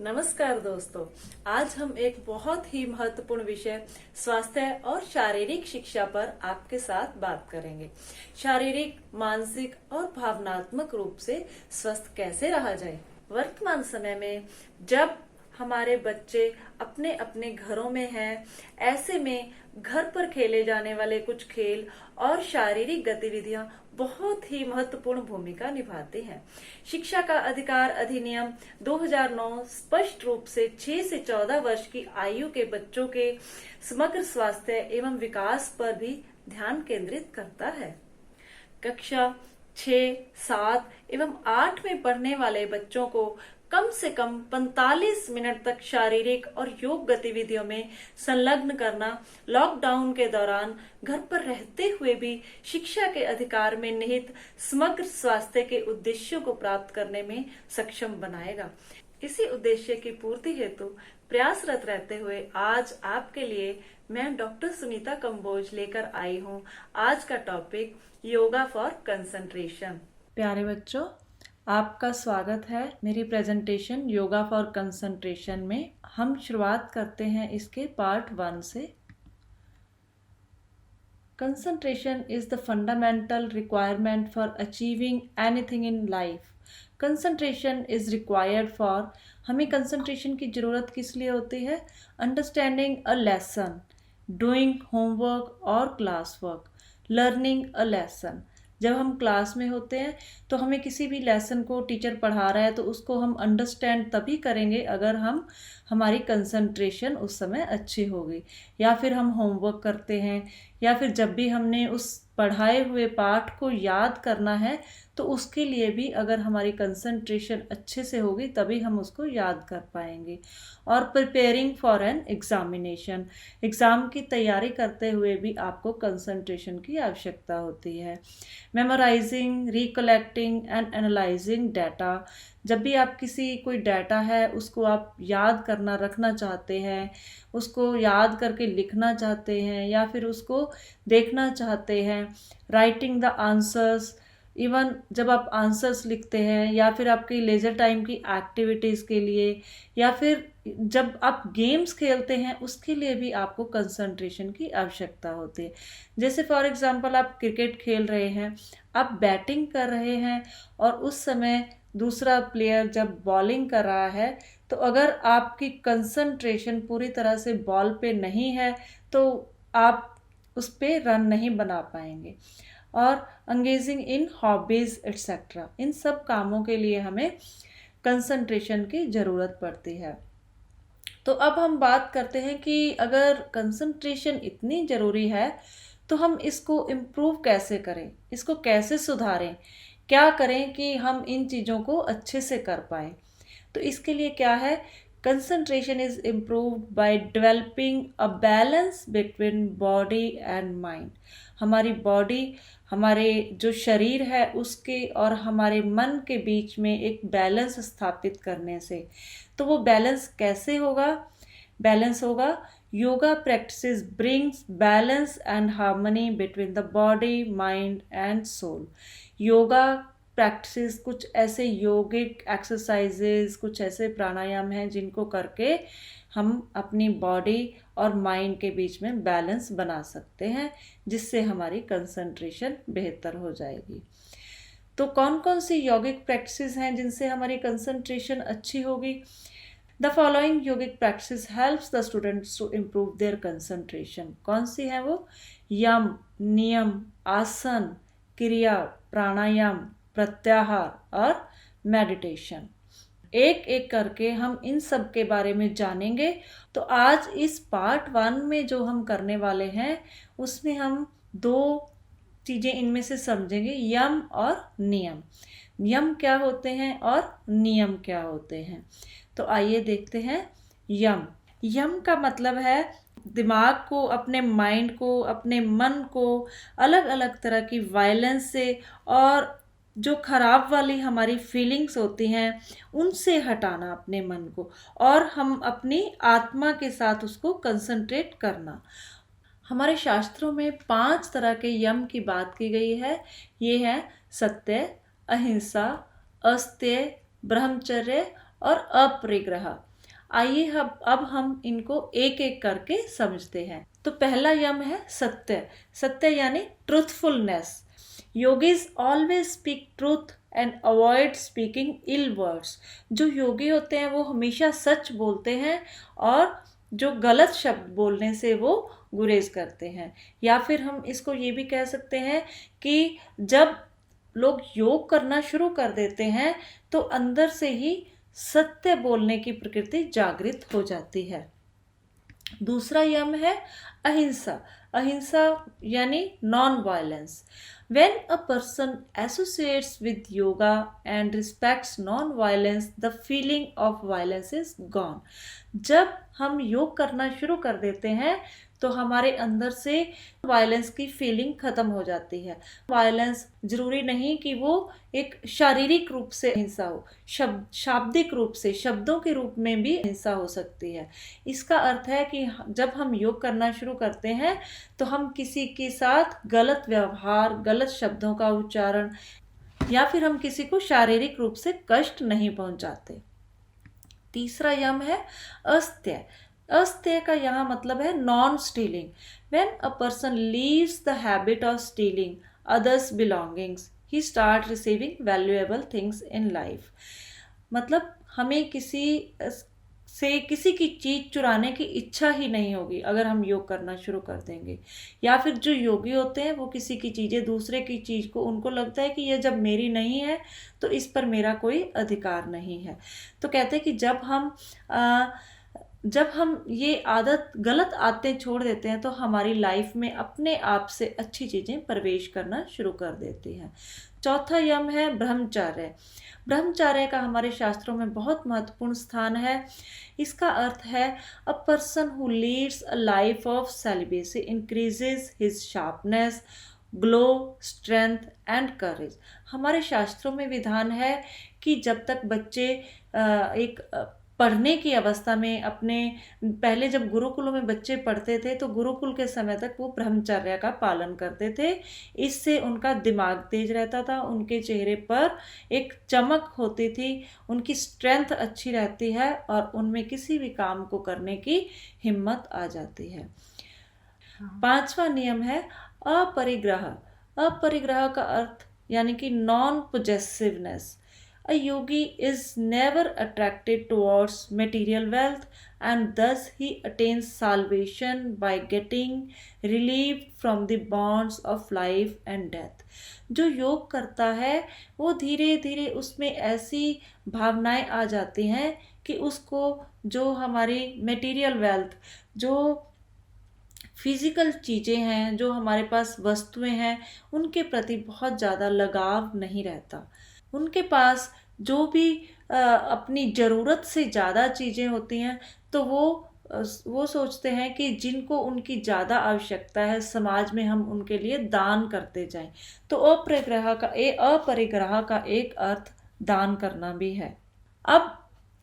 नमस्कार दोस्तों। आज हम एक बहुत ही महत्वपूर्ण विषय स्वास्थ्य और शारीरिक शिक्षा पर आपके साथ बात करेंगे। शारीरिक, मानसिक और भावनात्मक रूप से स्वस्थ कैसे रहा जाए। वर्तमान समय में जब हमारे बच्चे अपने अपने घरों में हैं, ऐसे में घर पर खेले जाने वाले कुछ खेल और शारीरिक गतिविधियां बहुत ही महत्वपूर्ण भूमिका निभाते हैं। शिक्षा का अधिकार अधिनियम 2009 स्पष्ट रूप से 6 से 14 वर्ष की आयु के बच्चों के समग्र स्वास्थ्य एवं विकास पर भी ध्यान केंद्रित करता है। कक्षा 6, 7 एवं 8 में पढ़ने वाले बच्चों को कम से कम 45 मिनट तक शारीरिक और योग गतिविधियों में संलग्न करना लॉकडाउन के दौरान घर पर रहते हुए भी शिक्षा के अधिकार में निहित समग्र स्वास्थ्य के उद्देश्यों को प्राप्त करने में सक्षम बनाएगा। इसी उद्देश्य की पूर्ति हेतु प्रयासरत रहते हुए आज आपके लिए मैं डॉक्टर सुनीता कंबोज लेकर आई हूँ आज का टॉपिक योगा फॉर कंसंट्रेशन। प्यारे बच्चों, आपका स्वागत है मेरी प्रेजेंटेशन योगा फॉर कंसंट्रेशन में। हम शुरुआत करते हैं इसके पार्ट 1 से। Concentration is the fundamental requirement for achieving anything in life. Concentration is required for, हमें कंसंट्रेशन की ज़रूरत किस लिए होती है? Understanding a lesson, doing homework और class work, learning a lesson. जब हम क्लास में होते हैं तो हमें किसी भी लेसन को टीचर पढ़ा रहा है तो उसको हम अंडरस्टैंड तभी करेंगे अगर हमारी कंसंट्रेशन उस समय अच्छी होगी। या फिर हम होमवर्क करते हैं या फिर जब भी हमने उस पढ़ाए हुए पाठ को याद करना है तो उसके लिए भी अगर हमारी कंसंट्रेशन अच्छे से होगी तभी हम उसको याद कर पाएंगे। और preparing for an examination, exam की तैयारी करते हुए भी आपको कंसंट्रेशन की आवश्यकता होती है। Memorising, recollecting and analysing data, जब भी आप कोई डाटा है उसको आप याद करना रखना चाहते हैं, उसको याद करके लिखना चाहते हैं या फिर उसको देखना चाहते हैं। राइटिंग द आंसर्स, इवन जब आप आंसर्स लिखते हैं या फिर आपकी लेजर टाइम की एक्टिविटीज़ के लिए या फिर जब आप गेम्स खेलते हैं उसके लिए भी आपको कंसंट्रेशन की आवश्यकता होती है। जैसे फॉर एग्जांपल आप क्रिकेट खेल रहे हैं, आप बैटिंग कर रहे हैं और उस समय दूसरा प्लेयर जब बॉलिंग कर रहा है तो अगर आपकी कंसंट्रेशन पूरी तरह से बॉल पे नहीं है तो आप उस पे रन नहीं बना पाएंगे। और एंगेजिंग इन हॉबीज़ एट्सेट्रा, इन सब कामों के लिए हमें कंसंट्रेशन की ज़रूरत पड़ती है। तो अब हम बात करते हैं कि अगर कंसंट्रेशन इतनी ज़रूरी है तो हम इसको इम्प्रूव कैसे करें, इसको कैसे सुधारें, क्या करें कि हम इन चीज़ों को अच्छे से कर पाएँ। तो इसके लिए क्या है, concentration is improved by developing a balance between body and mind. हमारी बॉडी, हमारे जो शरीर है उसके और हमारे मन के बीच में एक बैलेंस स्थापित करने से। तो वो बैलेंस कैसे होगा? बैलेंस होगा, yoga practices brings balance and harmony between the body, mind and soul. Yoga practices, कुछ ऐसे योगिक एक्सरसाइजेज, कुछ ऐसे प्राणायाम हैं जिनको करके हम अपनी बॉडी और माइंड के बीच में बैलेंस बना सकते हैं जिससे हमारी कंसंट्रेशन बेहतर हो जाएगी। तो कौन कौन सी यौगिक प्रैक्टिसेस हैं जिनसे हमारी कंसंट्रेशन अच्छी होगी? The following yogic practice helps the students to improve their concentration. कौन सी है वो? यम, नियम, आसन, क्रिया, प्राणायाम, प्रत्याहार और मेडिटेशन। एक एक करके हम इन सब के बारे में जानेंगे। तो आज इस पार्ट 1 में जो हम करने वाले हैं उसमें हम 2 चीज़ें इनमें से समझेंगे, यम और नियम। यम क्या होते हैं और नियम क्या होते हैं। तो आइए देखते हैं। यम, यम का मतलब है दिमाग को, अपने माइंड को, अपने मन को अलग अलग तरह की वायलेंस से और जो खराब वाली हमारी फीलिंग्स होती हैं उनसे हटाना अपने मन को, और हम अपनी आत्मा के साथ उसको कंसंट्रेट करना। हमारे शास्त्रों में 5 तरह के यम की बात की गई है। ये है सत्य, अहिंसा, अस्तेय, ब्रह्मचर्य और अपरिग्रह। आइए अब हम इनको एक एक करके समझते हैं। तो पहला यम है सत्य। सत्य यानी truthfulness. Yogis always speak truth and avoid speaking ill words. जो योगी होते हैं वो हमेशा सच बोलते हैं और जो गलत शब्द बोलने से वो गुरेज करते हैं। या फिर हम इसको ये भी कह सकते हैं कि जब लोग योग करना शुरू कर देते हैं तो अंदर से ही सत्य बोलने की प्रकृति जागृत हो जाती है। दूसरा यम है अहिंसा। अहिंसा यानी non violence. When a person associates with yoga and respects non-violence, the feeling of violence is gone. जब हम योग करना शुरू कर देते हैं तो हमारे अंदर से वायलेंस की फीलिंग खत्म हो जाती है। वायलेंस जरूरी नहीं कि वो एक शारीरिक रूप से हिंसा हो, शाब्दिक रूप से, शब्दों के रूप में भी हिंसा हो सकती है। इसका अर्थ है कि जब हम योग करना शुरू करते हैं तो हम किसी के साथ गलत व्यवहार, गलत शब्दों का उच्चारण या फिर हम किसी को शारीरिक रूप से कष्ट नहीं पहुंचाते। तीसरा यम है अस्त्य। अस्त्य का यहाँ मतलब है non stealing. When a person leaves the habit of stealing others belongings, he start receiving valuable things in life. मतलब हमें किसी किसी की चीज़ चुराने की इच्छा ही नहीं होगी अगर हम योग करना शुरू कर देंगे। या फिर जो योगी होते हैं वो किसी की चीज़ें, दूसरे की चीज़ को उनको लगता है कि ये जब मेरी नहीं है तो इस पर मेरा कोई अधिकार नहीं है। तो कहते हैं कि जब हम ये आदत, गलत आदतें छोड़ देते हैं तो हमारी लाइफ में अपने आप से अच्छी चीज़ें प्रवेश करना शुरू कर देती हैं। चौथा यम है ब्रह्मचर्य। ब्रह्मचर्य का हमारे शास्त्रों में बहुत महत्वपूर्ण स्थान है। इसका अर्थ है a person who leads a life of celibacy increases his sharpness, glow, strength and courage. हमारे शास्त्रों में विधान है कि जब तक बच्चे एक पढ़ने की अवस्था में, अपने पहले जब गुरुकुलों में बच्चे पढ़ते थे तो गुरुकुल के समय तक वो ब्रह्मचर्य का पालन करते थे। इससे उनका दिमाग तेज रहता था, उनके चेहरे पर एक चमक होती थी, उनकी स्ट्रेंथ अच्छी रहती है और उनमें किसी भी काम को करने की हिम्मत आ जाती है। पांचवा नियम है अपरिग्रह। अपरिग्रह का अर्थ यानी कि non possessiveness. A yogi is never attracted towards material wealth and thus he attains salvation by getting relieved from the bonds of life and death. जो योग करता है वो धीरे धीरे उसमें ऐसी भावनाएं आ जाती हैं कि उसको जो हमारी मटेरियल वेल्थ, जो फिजिकल चीज़ें हैं, जो हमारे पास वस्तुएं हैं, उनके प्रति बहुत ज़्यादा लगाव नहीं रहता। उनके पास जो भी अपनी ज़रूरत से ज़्यादा चीज़ें होती हैं तो वो सोचते हैं कि जिनको उनकी ज़्यादा आवश्यकता है समाज में हम उनके लिए दान करते जाएं। तो अपरिग्रह का एक अर्थ दान करना भी है। अब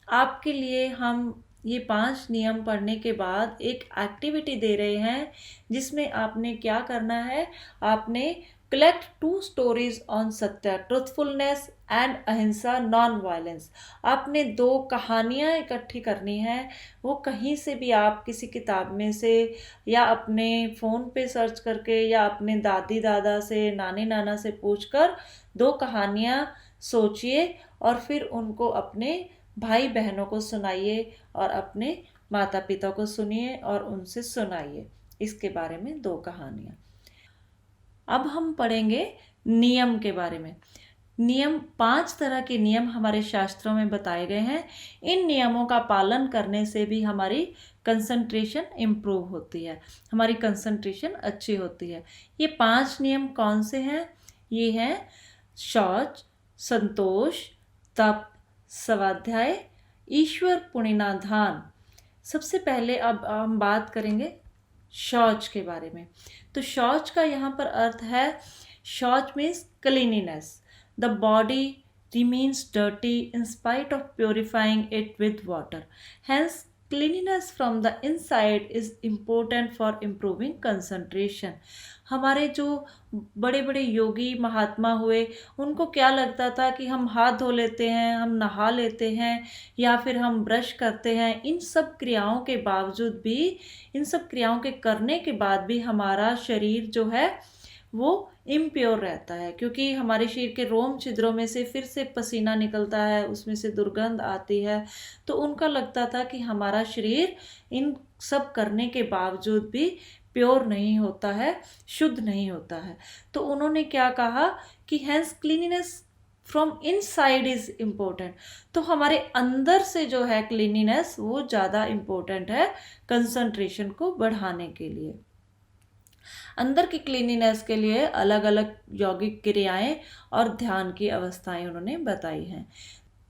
आपके लिए हम ये 5 नियम पढ़ने के बाद एक एक्टिविटी दे रहे हैं जिसमें आपने क्या करना है, आपने कलेक्ट 2 स्टोरीज ऑन सत्य, ट्रूथफुलनेस एंड अहिंसा, नॉन वायलेंस। आपने 2 कहानियाँ इकट्ठी करनी है। वो कहीं से भी, आप किसी किताब में से या अपने फ़ोन पे सर्च करके या अपने दादी दादा से, नानी नाना से पूछकर 2 कहानियाँ सोचिए और फिर उनको अपने भाई बहनों को सुनाइए और अपने माता पिता को सुनिए और उनसे सुनाइए इसके बारे में 2 कहानियाँ। अब हम पढ़ेंगे नियम के बारे में। नियम, 5 तरह के नियम हमारे शास्त्रों में बताए गए हैं। इन नियमों का पालन करने से भी हमारी कंसंट्रेशन इम्प्रूव होती है, हमारी कंसंट्रेशन अच्छी होती है। ये 5 नियम कौन से हैं? ये हैं शौच, संतोष, तप, स्वाध्याय, ईश्वर पुण्यनाधान। सबसे पहले अब हम बात करेंगे शौच के बारे में। तो शौच का यहाँ पर अर्थ है, शौच means cleanliness. The body remains dirty in spite of purifying it with water. Hence, cleanliness from the inside is important for improving concentration. हमारे जो बड़े बड़े योगी महात्मा हुए, उनको क्या लगता था कि हम हाथ धो लेते हैं, हम नहा लेते हैं या फिर हम ब्रश करते हैं, इन सब क्रियाओं के बावजूद भी, इन सब क्रियाओं के करने के बाद भी हमारा शरीर जो है वो इम्प्योर रहता है, क्योंकि हमारे शरीर के रोम छिद्रों में से फिर से पसीना निकलता है, उसमें से दुर्गंध आती है। तो उनका लगता था कि हमारा शरीर इन सब करने के बावजूद भी प्योर नहीं होता है, शुद्ध नहीं होता है। तो उन्होंने क्या कहा कि hence cleanliness from inside is important. तो हमारे अंदर से जो है क्लीनिनेस वो ज़्यादा इम्पोर्टेंट है कंसंट्रेशन को बढ़ाने के लिए। अंदर की क्लीनिनेस के लिए अलग अलग यौगिक क्रियाएं और ध्यान की अवस्थाएं उन्होंने बताई हैं।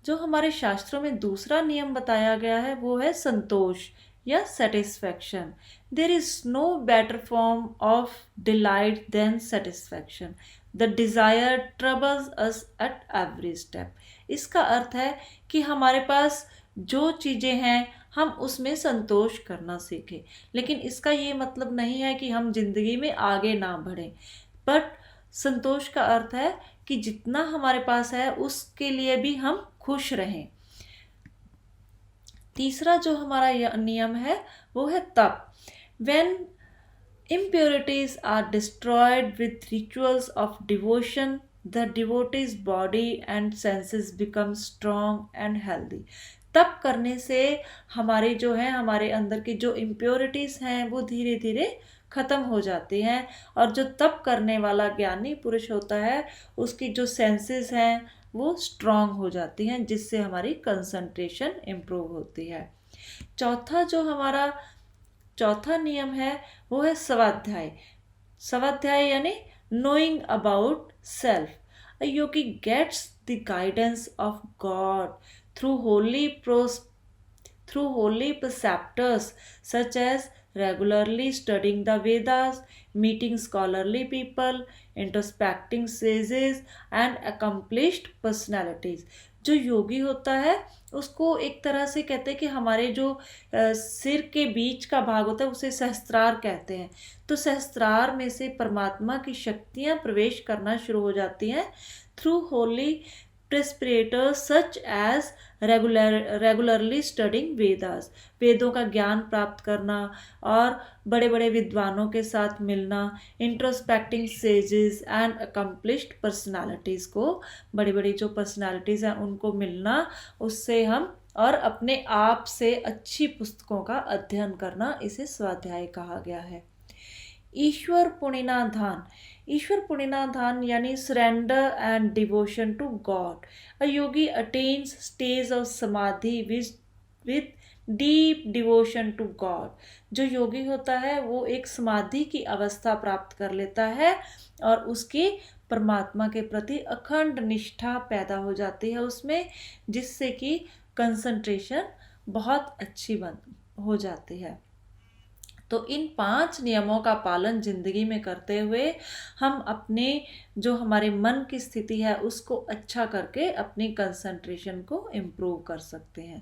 जो हमारे शास्त्रों में दूसरा नियम बताया गया है वो है संतोष या satisfaction. There is no better form of delight than satisfaction. The desire troubles us at every step. इसका अर्थ है कि हमारे पास जो चीज़ें हैं हम उसमें संतोष करना सीखें, लेकिन इसका ये मतलब नहीं है कि हम जिंदगी में आगे ना बढ़ें। बट संतोष का अर्थ है कि जितना हमारे पास है उसके लिए भी हम खुश रहें। तीसरा जो हमारा नियम है वो है तप। When impurities are destroyed with rituals of devotion, the devotee's body and senses become strong and healthy. तप करने से हमारे जो है, हमारे अंदर की जो इम्प्योरिटीज़ हैं वो धीरे धीरे ख़त्म हो जाती हैं, और जो तप करने वाला ज्ञानी पुरुष होता है उसकी जो सेंसेस हैं वो स्ट्रांग हो जाती हैं, जिससे हमारी कंसंट्रेशन इम्प्रूव होती है। चौथा नियम है वो है स्वाध्याय। स्वाध्याय यानी knowing about self. A yogi gets the guidance of God through holy preceptors such as regularly studying the Vedas, meeting scholarly people, introspecting sages and accomplished personalities. जो योगी होता है उसको एक तरह से कहते हैं कि हमारे जो सिर के बीच का भाग होता है उसे सहस्त्रार कहते हैं। तो सहस्त्रार में से परमात्मा की शक्तियाँ प्रवेश करना शुरू हो जाती हैं through holy preceptors such as regularly studying Vedas. वेदों का ज्ञान प्राप्त करना और बड़े बड़े विद्वानों के साथ मिलना, introspecting sages and accomplished personalities को, बड़ी बड़ी जो पर्सनालिटीज़ हैं उनको मिलना, उससे हम और अपने आप से अच्छी पुस्तकों का अध्ययन करना, इसे स्वाध्याय कहा गया है। ईश्वर पुणिनाधान। ईश्वर पुणिनाधान यानी surrender and devotion to God. A yogi attains stage of samadhi with deep devotion to God. जो योगी होता है वो एक समाधि की अवस्था प्राप्त कर लेता है और उसकी परमात्मा के प्रति अखंड निष्ठा पैदा हो जाती है उसमें, जिससे कि कंसंट्रेशन बहुत अच्छी हो जाती है। तो इन 5 नियमों का पालन जिंदगी में करते हुए हम अपने जो हमारे मन की स्थिति है उसको अच्छा करके अपनी कंसंट्रेशन को इम्प्रूव कर सकते हैं।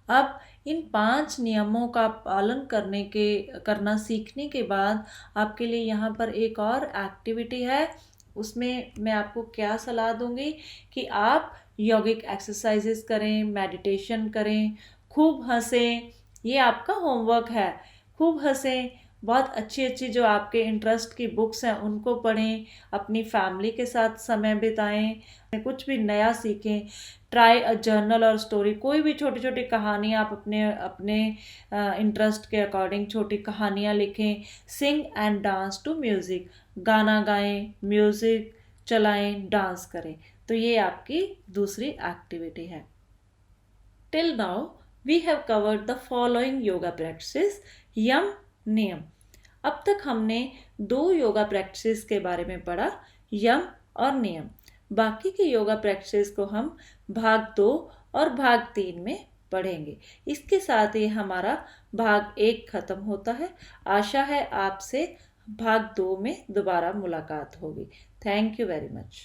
अब इन 5 नियमों का पालन करना सीखने के बाद आपके लिए यहाँ पर एक और एक्टिविटी है। उसमें मैं आपको क्या सलाह दूंगी कि आप योगिक एक्सरसाइजेस करें, मेडिटेशन करें, खूब हंसें। ये आपका होमवर्क है। खूब हंसें, बहुत अच्छी अच्छी जो आपके इंटरेस्ट की बुक्स हैं उनको पढ़ें, अपनी फैमिली के साथ समय बिताएं, कुछ भी नया सीखें। ट्राई अ जर्नल और स्टोरी। कोई भी छोटी छोटी कहानियाँ आप अपने इंटरेस्ट के अकॉर्डिंग छोटी कहानियाँ लिखें। Sing and dance to music. गाना गाएं, म्यूज़िक चलाएं, डांस करें। तो ये आपकी दूसरी एक्टिविटी है। Till now we have covered the following yoga practices. Yama, niyama. अब तक हमने 2 योगा प्रैक्टिसेस के बारे में पढ़ा, यम और नियम। बाकी के योगा प्रैक्टिसेस को हम भाग 2 और भाग 3 में पढ़ेंगे। इसके साथ ही हमारा भाग 1 खत्म होता है। आशा है आपसे भाग 2 में दोबारा मुलाकात होगी। Thank you very much.